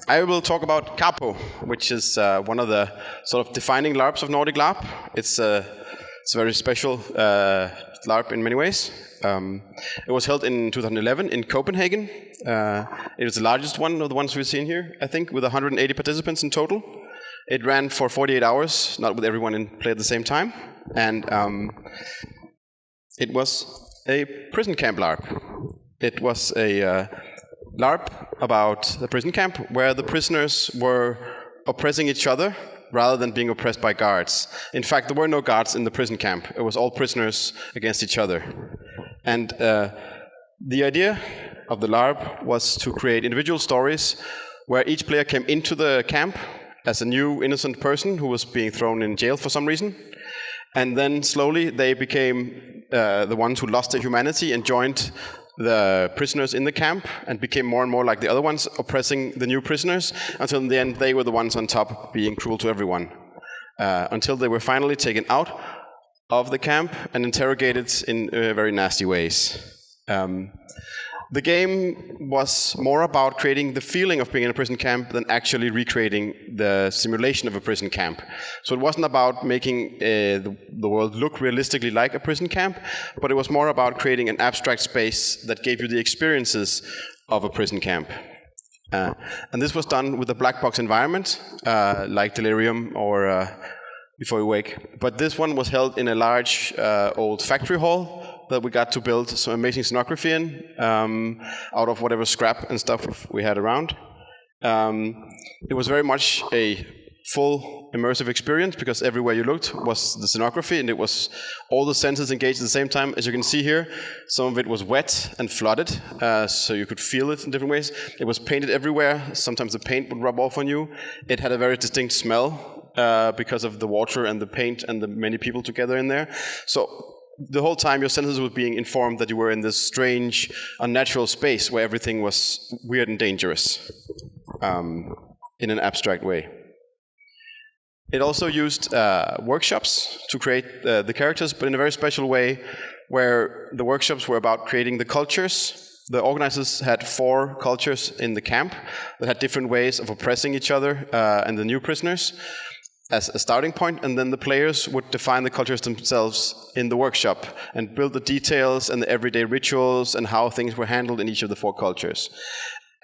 I will talk about Kapo, which is one of the sort of defining LARPs of Nordic LARP. It's a very special LARP in many ways. It was held in 2011 in Copenhagen. It was the largest one of the ones we've seen here, I think, with 180 participants in total. It ran for 48 hours, not with everyone in play at the same time. And it was a prison camp LARP. It was a LARP about the prison camp where the prisoners were oppressing each other rather than being oppressed by guards. In fact, there were no guards in the prison camp. It was all prisoners against each other. And the idea of the LARP was to create individual stories where each player came into the camp as a new innocent person who was being thrown in jail for some reason. And then slowly they became the ones who lost their humanity and joined the prisoners in the camp and became more and more like the other ones, oppressing the new prisoners, until in the end they were the ones on top being cruel to everyone. Until they were finally taken out of the camp and interrogated in very nasty ways. The game was more about creating the feeling of being in a prison camp than actually recreating the simulation of a prison camp. So it wasn't about making the world look realistically like a prison camp, but it was more about creating an abstract space that gave you the experiences of a prison camp. And this was done with a Blackbox Environment, like Delirium or Before You Wake. But this one was held in a large old factory hall that we got to build some amazing scenography in, out of whatever scrap and stuff we had around. It was very much a full immersive experience because everywhere you looked was the scenography, and it was all the senses engaged at the same time. As you can see here, some of it was wet and flooded, so you could feel it in different ways. It was painted everywhere. Sometimes the paint would rub off on you. It had a very distinct smell because of the water and the paint and the many people together in there. So the whole time your senses were being informed that you were in this strange, unnatural space where everything was weird and dangerous in an abstract way. It also used workshops to create the characters, but in a very special way, where the workshops were about creating the cultures. The organizers had 4 cultures in the camp that had different ways of oppressing each other and the new prisoners as a starting point, and then the players would define the cultures themselves in the workshop and build the details and the everyday rituals and how things were handled in each of the 4 cultures.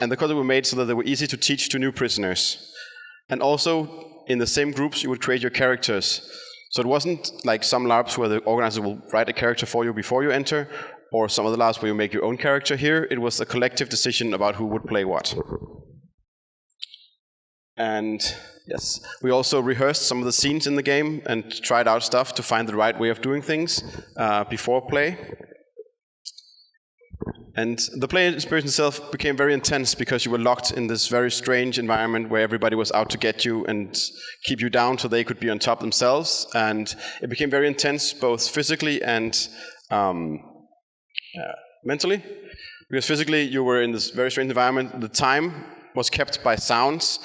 And the cultures were made so that they were easy to teach to new prisoners. And also, in the same groups, you would create your characters. So it wasn't like some LARPs where the organizer will write a character for you before you enter, or some other LARPs where you make your own character. Here, it was a collective decision about who would play what. And yes, we also rehearsed some of the scenes in the game and tried out stuff to find the right way of doing things before play. And the play experience itself became very intense because you were locked in this very strange environment where everybody was out to get you and keep you down so they could be on top themselves. And it became very intense both physically and mentally. Because physically you were in this very strange environment. The time was kept by sounds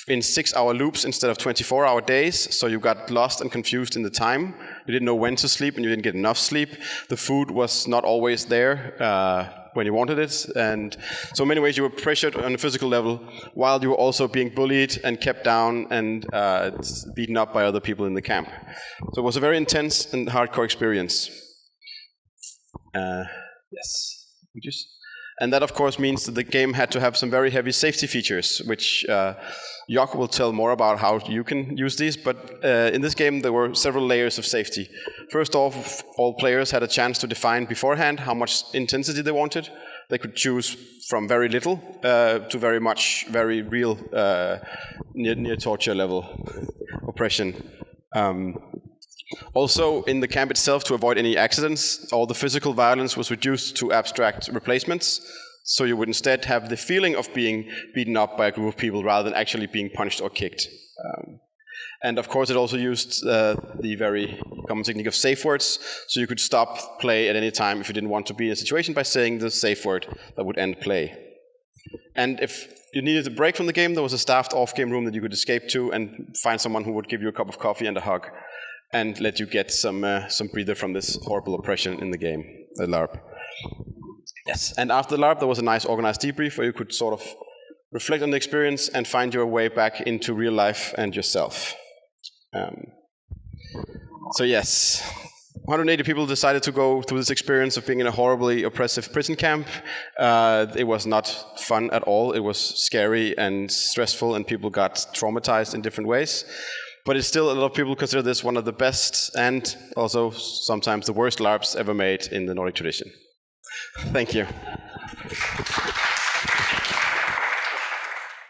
in 6-hour loops instead of 24-hour days, so you got lost and confused in the time. You didn't know when to sleep and you didn't get enough sleep. The food was not always there when you wanted it, and so in many ways you were pressured on a physical level while you were also being bullied and kept down and beaten up by other people in the camp. So it was a very intense and hardcore experience. Yes. And that, of course, means that the game had to have some very heavy safety features, which Jock will tell more about how you can use these. But in this game, there were several layers of safety. First off, all players had a chance to define beforehand how much intensity they wanted. They could choose from very little to very much, very real, near torture level oppression. Also, in the camp itself, to avoid any accidents, all the physical violence was reduced to abstract replacements, so you would instead have the feeling of being beaten up by a group of people rather than actually being punched or kicked. And of course, it also used the very common technique of safe words, so you could stop play at any time if you didn't want to be in a situation by saying the safe word that would end play. And if you needed a break from the game, there was a staffed off-game room that you could escape to and find someone who would give you a cup of coffee and a hug, and let you get some breather from this horrible oppression in the game, the LARP. Yes, and after the LARP, there was a nice organized debrief where you could sort of reflect on the experience, and find your way back into real life and yourself. So yes, 180 people decided to go through this experience of being in a horribly oppressive prison camp. It was not fun at all. It was scary and stressful, and people got traumatized in different ways. But it's still, a lot of people consider this one of the best and also sometimes the worst LARPs ever made in the Nordic tradition. Thank you.